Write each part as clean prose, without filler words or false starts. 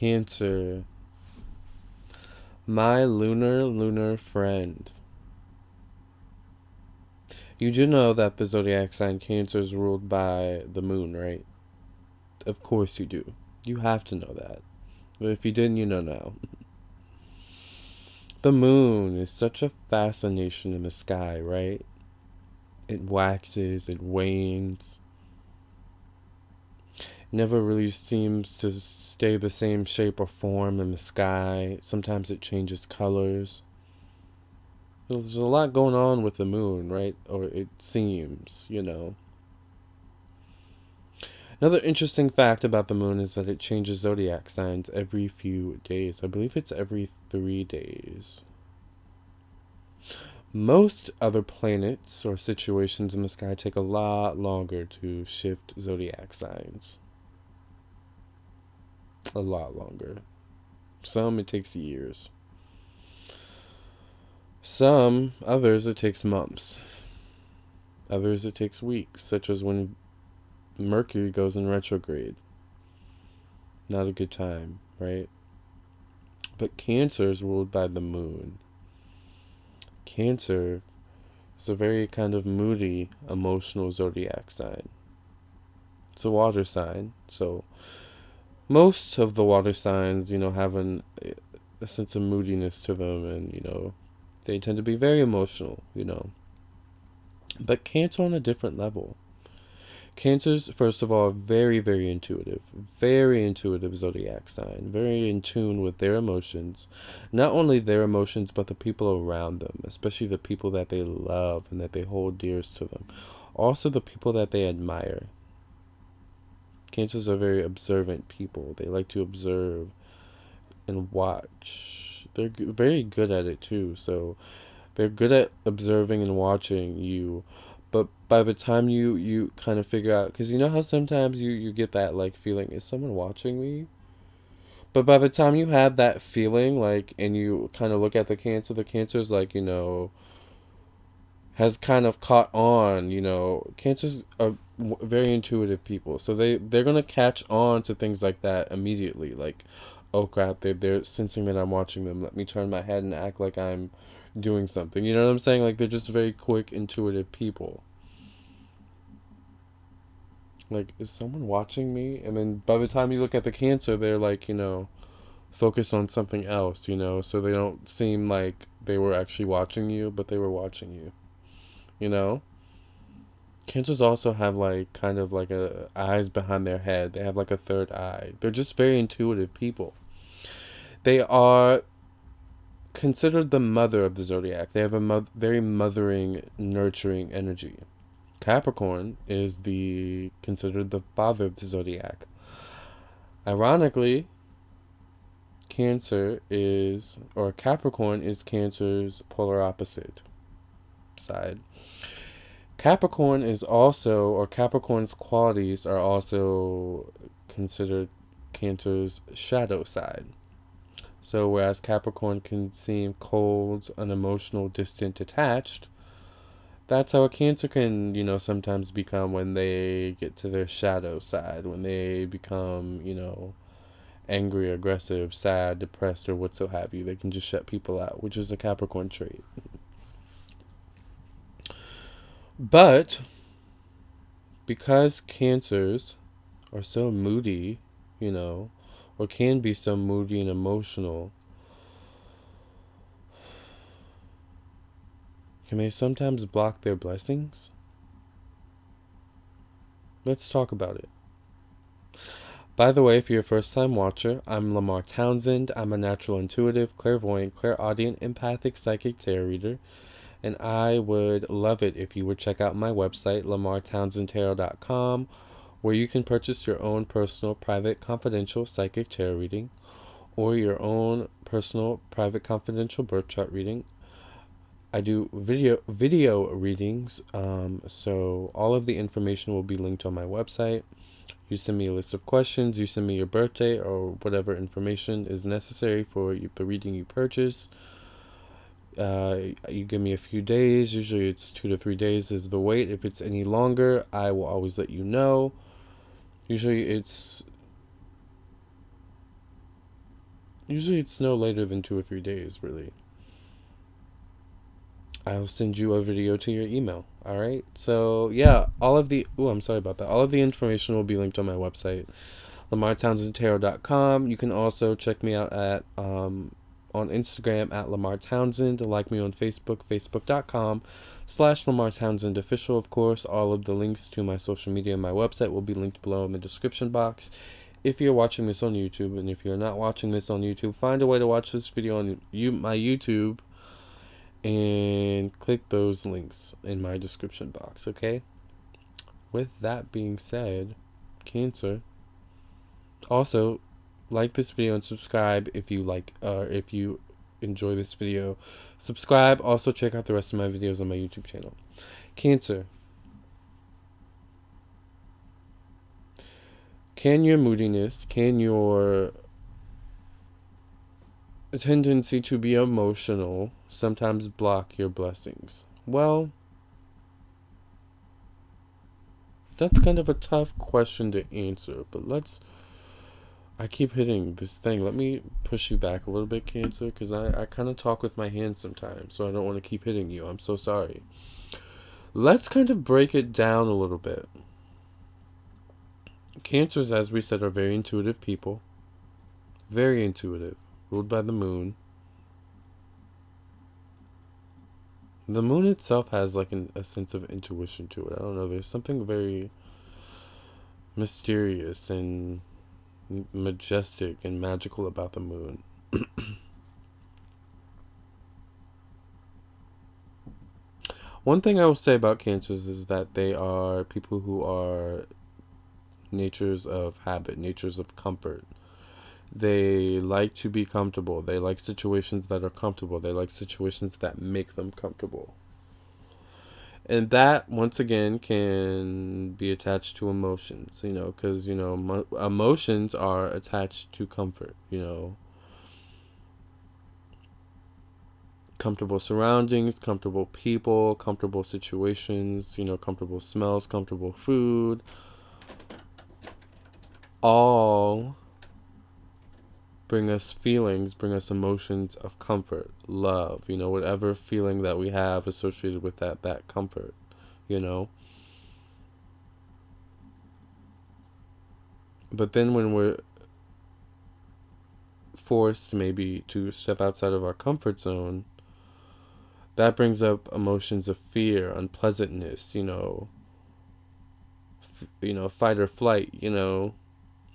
Cancer. My lunar friend. You do know that the zodiac sign Cancer is ruled by the moon, right? Of course you do. You have to know that. But if you didn't, you know now. The moon is such a fascination in the sky, right? It waxes, it wanes, never really seems to stay the same shape or form in the sky. Sometimes it changes colors. There's a lot going on with the moon, right? Or it seems, Another interesting fact about the moon is that it changes zodiac signs every few days. I believe it's every 3 days. Most other planets or situations in the sky take a lot longer to shift zodiac signs. A lot longer. Some it takes years. Some others it takes months. Others it takes weeks, such as when Mercury goes in retrograde. Not a good time, right? But Cancer is ruled by the moon. Cancer is a very kind of moody, emotional zodiac sign. It's a water sign, so most of the water signs, have a sense of moodiness to them, and they tend to be very emotional. But Cancer on a different level. Cancer's, first of all, very, very intuitive zodiac sign, very in tune with their emotions. Not only their emotions, but the people around them, especially the people that they love and that they hold dearest to them. Also, the people that they admire. Cancers are very observant people. They like to observe and watch. They're very good at it, too. So, they're good at observing and watching you. But by the time you kind of figure out, because you know how sometimes you get that like feeling, is someone watching me? But by the time you have that feeling, like, and you kind of look at the Cancer's like, has kind of caught on, Cancers are very intuitive people. So they're going to catch on to things like that immediately. Like, oh crap, they're sensing that I'm watching them. Let me turn my head and act like I'm doing something. You know what I'm saying? Like, they're just very quick, intuitive people. Like, is someone watching me? And then by the time you look at the Cancer, they're like, focused on something else, so they don't seem like they were actually watching you, but they were watching you. Cancers also have like kind of like a eyes behind their head. They have like a third eye. They're just very intuitive people. They are considered the mother of the zodiac. They have a very mothering, nurturing energy. Capricorn is considered the father of the zodiac. Ironically, Capricorn is Cancer's polar opposite side. Capricorn's qualities are also considered Cancer's shadow side. So whereas Capricorn can seem cold, unemotional, distant, detached, that's how a Cancer can, sometimes become when they get to their shadow side, when they become, angry, aggressive, sad, depressed, or what so have you. They can just shut people out, which is a Capricorn trait. But because Cancers are so moody, or can be so moody and emotional, can they sometimes block their blessings? Let's talk about it. By the way, if you're a first-time watcher, I'm Lamarr Townsend. I'm a natural intuitive, clairvoyant, clairaudient, empathic, psychic tarot reader, and I would love it if you would check out my website, lamarrtownsendtarot.com, where you can purchase your own personal, private, confidential psychic tarot reading, or your own personal, private, confidential birth chart reading. I do video readings, so all of the information will be linked on my website. You send me a list of questions, you send me your birthday or whatever information is necessary for the reading you purchase. You give me a few days, usually it's 2 to 3 days is the wait. If it's any longer, I will always let you know. Usually it's Usually it's no later than 2 or 3 days, really. I'll send you a video to your email. All right. So yeah, all of the I'm sorry about that. All of the information will be linked on my website, LamarrTownsendTarot.com. You can also check me out at on Instagram at Lamarr Townsend. Like me on Facebook, Facebook.com/Lamarr Townsend Official. Of course, all of the links to my social media and my website will be linked below in the description box. If you're watching this on YouTube, and if you're not watching this on YouTube, find a way to watch this video on my YouTube and click those links in my description box, okay? With that being said, Cancer, also like this video and subscribe if you if you enjoy this video. Subscribe. Also check out the rest of my videos on my YouTube channel. Cancer, can your moodiness, can your tendency to be emotional sometimes block your blessings? Well, that's kind of a tough question to answer, but I keep hitting this thing. Let me push you back a little bit, Cancer, because I kind of talk with my hands sometimes, so I don't want to keep hitting you. I'm so sorry. Let's kind of break it down a little bit. Cancers, as we said, are very intuitive people. Very intuitive. Ruled by the moon. The moon itself has like a sense of intuition to it. I don't know. There's something very mysterious and majestic and magical about the moon. One thing I will say about Cancers is that they are people who are natures of habit, natures of comfort. They like to be comfortable. They like situations that are comfortable. They like situations that make them comfortable. And that, once again, can be attached to emotions, because, emotions are attached to comfort, comfortable surroundings, comfortable people, comfortable situations, comfortable smells, comfortable food, all bring us feelings, bring us emotions of comfort, love, whatever feeling that we have associated with that comfort, But then when we're forced maybe to step outside of our comfort zone, that brings up emotions of fear, unpleasantness, fight or flight,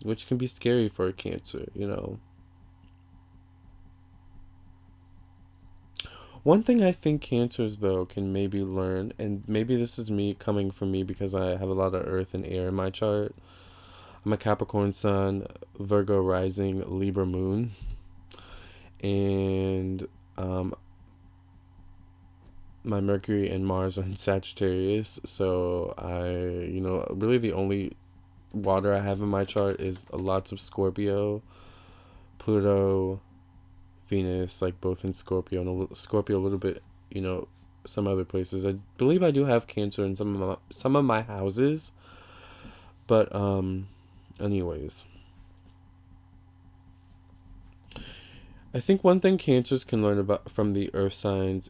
which can be scary for a Cancer, One thing I think Cancers, though, can maybe learn, and maybe this is me coming from me because I have a lot of earth and air in my chart. I'm a Capricorn sun, Virgo rising, Libra moon, and my Mercury and Mars are in Sagittarius. So really the only water I have in my chart is lots of Scorpio, Pluto, Venus, like both in Scorpio, and Scorpio a little bit, some other places. I believe I do have Cancer in some of my houses, but anyways, I think one thing Cancers can learn about from the Earth signs,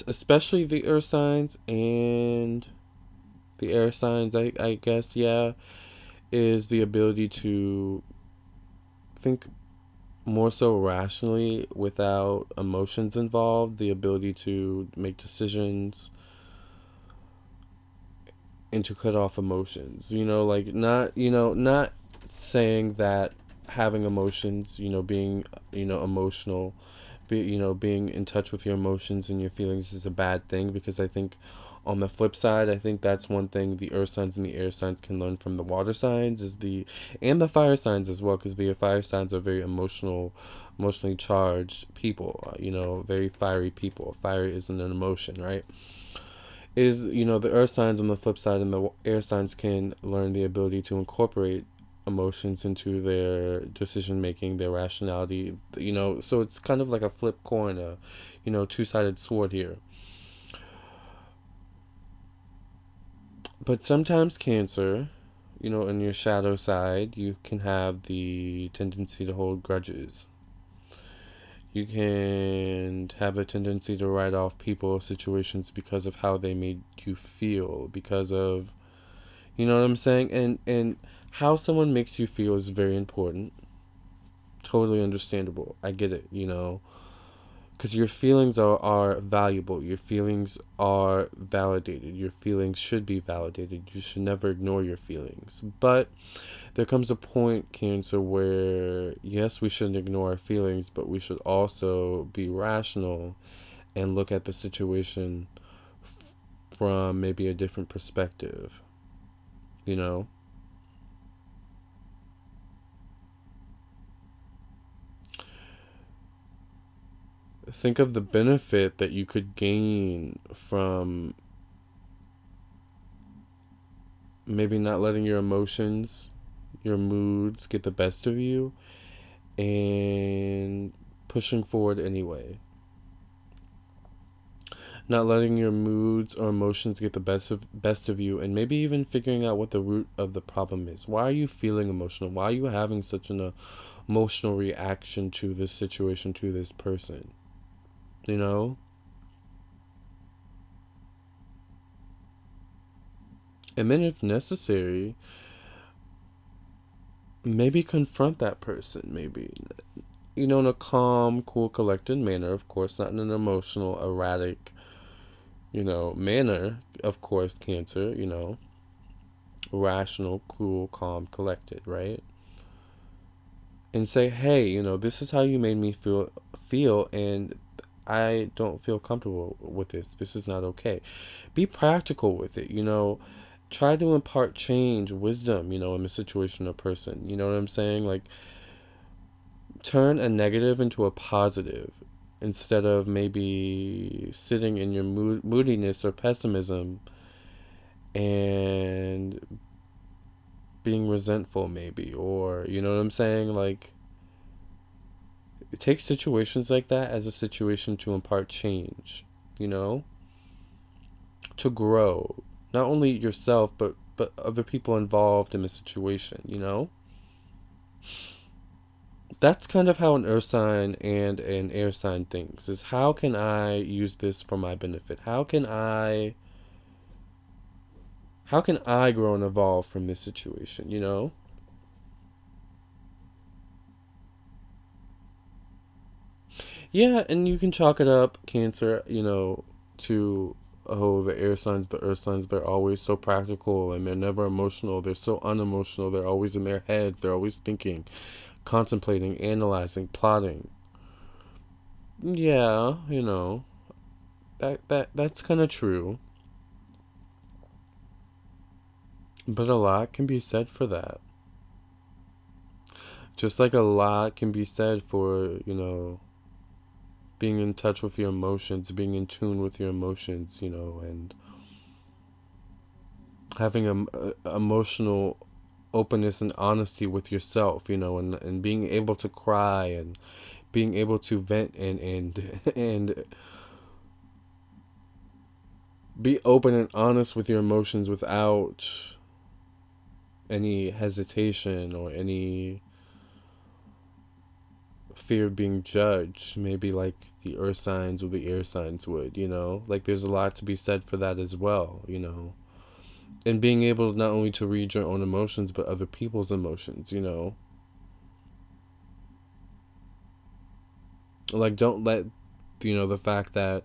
especially the Earth signs and the air signs, I guess, yeah, is the ability to think more so rationally without emotions involved, the ability to make decisions and to cut off emotions, like not saying that having emotions, being, emotional, being in touch with your emotions and your feelings is a bad thing, because I think on the flip side, I think that's one thing the earth signs and the air signs can learn from the water signs and the fire signs as well, because the fire signs are very emotionally charged people, very fiery people. Fire isn't an emotion, right? Is, the earth signs on the flip side and the air signs can learn the ability to incorporate emotions into their decision making, their rationality, so it's kind of like a flip coin, a two-sided sword here. But sometimes Cancer, in your shadow side, you can have the tendency to hold grudges. You can have a tendency to write off people or situations because of how they made you feel, because of, you know what I'm saying? And how someone makes you feel is very important. Totally understandable. I get it, you know. Because your feelings are valuable. Your feelings are validated. Your feelings should be validated. You should never ignore your feelings. But there comes a point, Cancer, where yes, we shouldn't ignore our feelings, but we should also be rational and look at the situation from maybe a different perspective, you know? Think of the benefit that you could gain from maybe not letting your emotions, your moods get the best of you and pushing forward anyway. Not letting your moods or emotions get the best of you, and maybe even figuring out what the root of the problem is. Why are you feeling emotional? Why are you having such an emotional reaction to this situation, to this person? You know? And then if necessary, maybe confront that person, maybe, you know, in a calm, cool, collected manner, of course, not in an emotional, erratic, you know, manner, of course, Cancer, you know, rational, cool, calm, collected, right? And say, hey, you know, this is how you made me feel, and I don't feel comfortable with this. This is not okay. Be practical with it, you know. Try to impart change, wisdom, you know, in the situation or person. You know what I'm saying? Like, turn a negative into a positive instead of maybe sitting in your moodiness or pessimism and being resentful, maybe. Or, you know what I'm saying? Like, take situations like that as a situation to impart change, you know, to grow not only yourself but other people involved in the situation, you know. That's kind of how an earth sign and an air sign thinks, is how can I use this for my benefit? How can I grow and evolve from this situation, you know? Yeah, and you can chalk it up, Cancer, you know, to, oh, the air signs, the earth signs, they're always so practical and they're never emotional. They're so unemotional. They're always in their heads. They're always thinking, contemplating, analyzing, plotting. Yeah, you know, that's kind of true. But a lot can be said for that. Just like a lot can be said for, you know, being in touch with your emotions, being in tune with your emotions, you know, and having a emotional openness and honesty with yourself, you know, and being able to cry and being able to vent and be open and honest with your emotions without any hesitation or any fear of being judged, maybe like the earth signs or the air signs would, you know? Like there's a lot to be said for that as well, you know? And being able not only to read your own emotions, but other people's emotions, you know? Like, don't let, you know, the fact that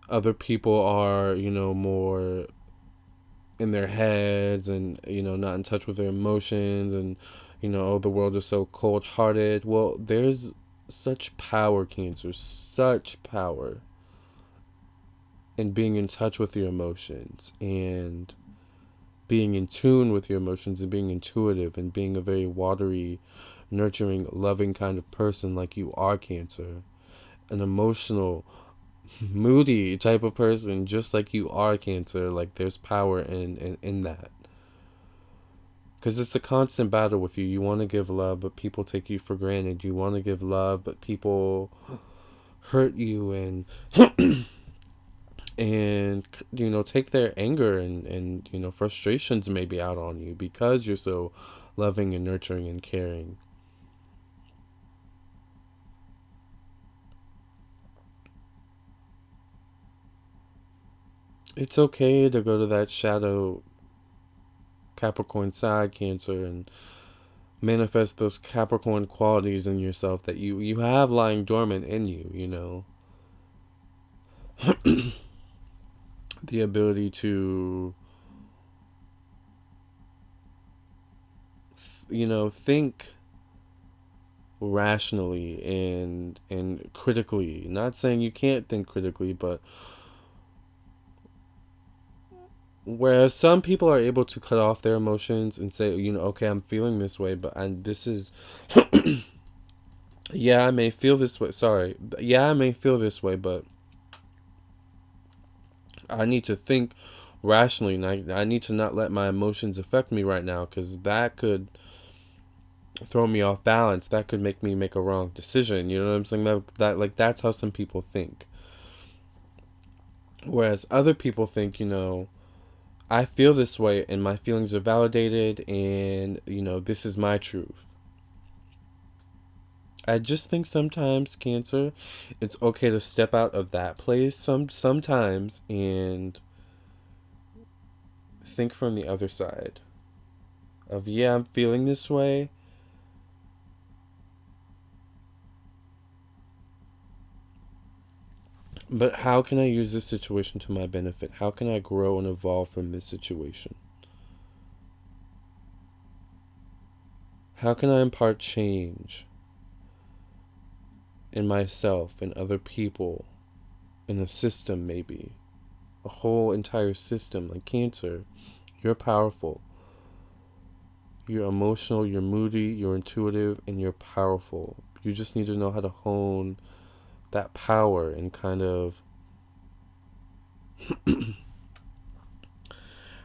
other people are, you know, more in their heads and, you know, not in touch with their emotions and, you know, oh, the world is so cold hearted. Well, there's such power, Cancer, such power in being in touch with your emotions and being in tune with your emotions and being intuitive and being a very watery, nurturing, loving kind of person like you are, Cancer. An emotional, moody type of person just like you are, Cancer. Like there's power in that. Because it's a constant battle with you. You want to give love, but people take you for granted. You want to give love, but people hurt you and you know, take their anger and you know, frustrations maybe out on you because you're so loving and nurturing and caring. It's okay to go to that shadow Capricorn side, Cancer, and manifest those Capricorn qualities in yourself that you have lying dormant in you, you know. The ability to, you know, think rationally and critically. Not saying you can't think critically, but whereas some people are able to cut off their emotions and say, you know, okay, I'm feeling this way, but this is, yeah, I may feel this way. Sorry, yeah, I may feel this way, but I need to think rationally, and I need to not let my emotions affect me right now, because that could throw me off balance. That could make me make a wrong decision. You know what I'm saying? That like that's how some people think. Whereas other people think, you know, I feel this way and my feelings are validated, and you know, this is my truth. I just think sometimes, Cancer, it's okay to step out of that place sometimes and think from the other side of, yeah, I'm feeling this way, but how can I use this situation to my benefit? How can I grow and evolve from this situation? How can I impart change in myself and other people, in a system, maybe a whole entire system? Like, Cancer, you're powerful. You're emotional, you're moody, you're intuitive, and you're powerful. You just need to know how to hone that power and kind of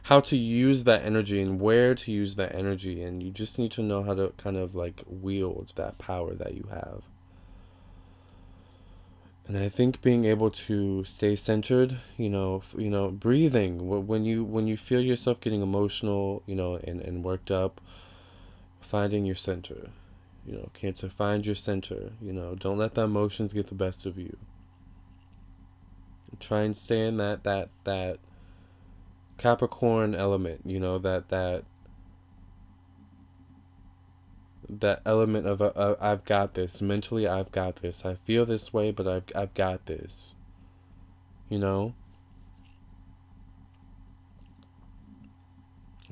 how to use that energy and where to use that energy. And you just need to know how to kind of like wield that power that you have. And I think being able to stay centered, breathing. When you feel yourself getting emotional, and worked up, finding your center. Cancer, find your center. Don't let the emotions get the best of you. Try and stay in that Capricorn element. That element of I've got this. Mentally, I've got this. I feel this way, but I've got this. You know,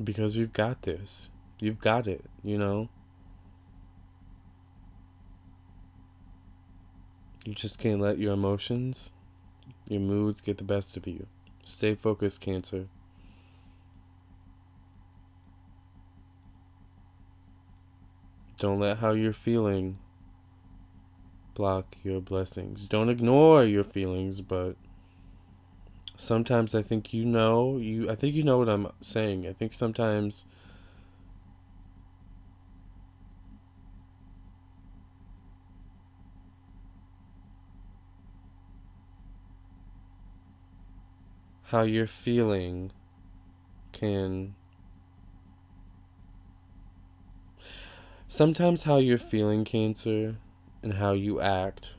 because you've got this. You've got it. You just can't let your emotions, your moods get the best of you. Stay focused, Cancer. Don't let how you're feeling block your blessings. Don't ignore your feelings, but sometimes I think you know what I'm saying. I think sometimes how you're feeling can sometimes how you're feeling, Cancer, and how you act,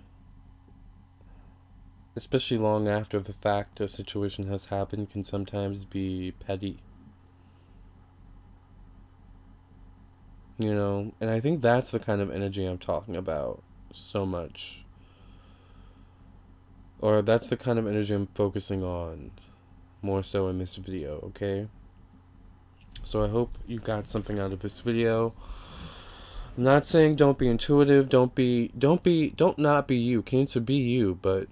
especially long after the fact a situation has happened, can sometimes be petty. And I think that's the kind of energy I'm talking about so much. Or that's the kind of energy I'm focusing on more so in this video, okay? So I hope you got something out of this video. I'm not saying don't be intuitive, don't not be you. Cancer, be you, but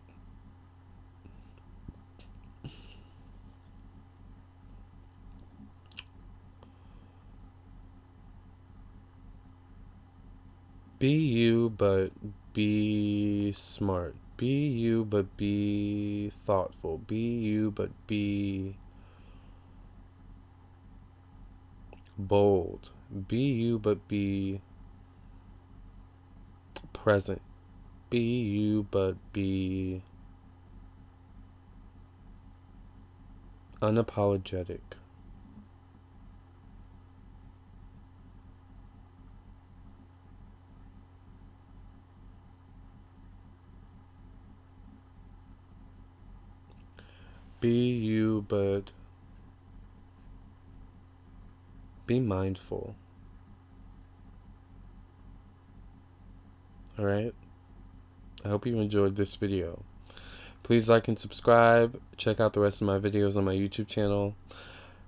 be you, but be smart. Be you, but be thoughtful. Be you, but be bold. Be you, but be present. Be you, but be unapologetic. Be you, but be mindful. Alright? I hope you enjoyed this video. Please like and subscribe. Check out the rest of my videos on my YouTube channel.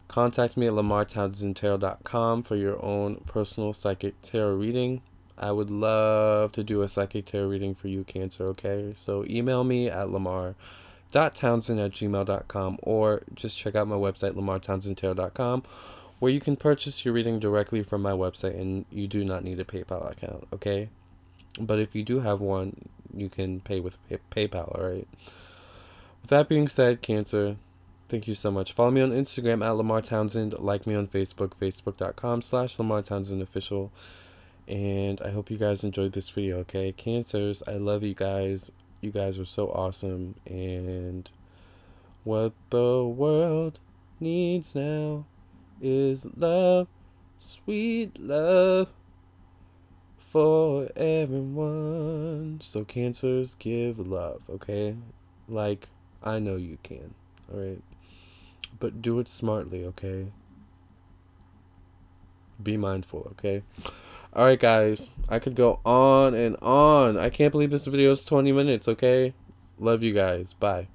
Contact me at lamartownsendtarot.com for your own personal psychic tarot reading. I would love to do a psychic tarot reading for you, Cancer, okay? So email me at lamar.townsend@gmail.com, or just check out my website, lamartownsendtarot.com, where you can purchase your reading directly from my website, and you do not need a PayPal account, okay? But if you do have one, you can pay with PayPal, alright? With that being said, Cancer, thank you so much. Follow me on Instagram at Lamarr Townsend. Like me on Facebook, facebook.com/Lamarr Townsend Official. And I hope you guys enjoyed this video, okay? Cancers, I love you guys. You guys are so awesome. And what the world needs now is love, sweet love for everyone. So Cancers, give love, okay? Like I know you can, alright? But do it smartly, okay? Be mindful, okay? Alright, guys. I could go on and on. I can't believe this video is 20 minutes, okay? Love you guys. Bye.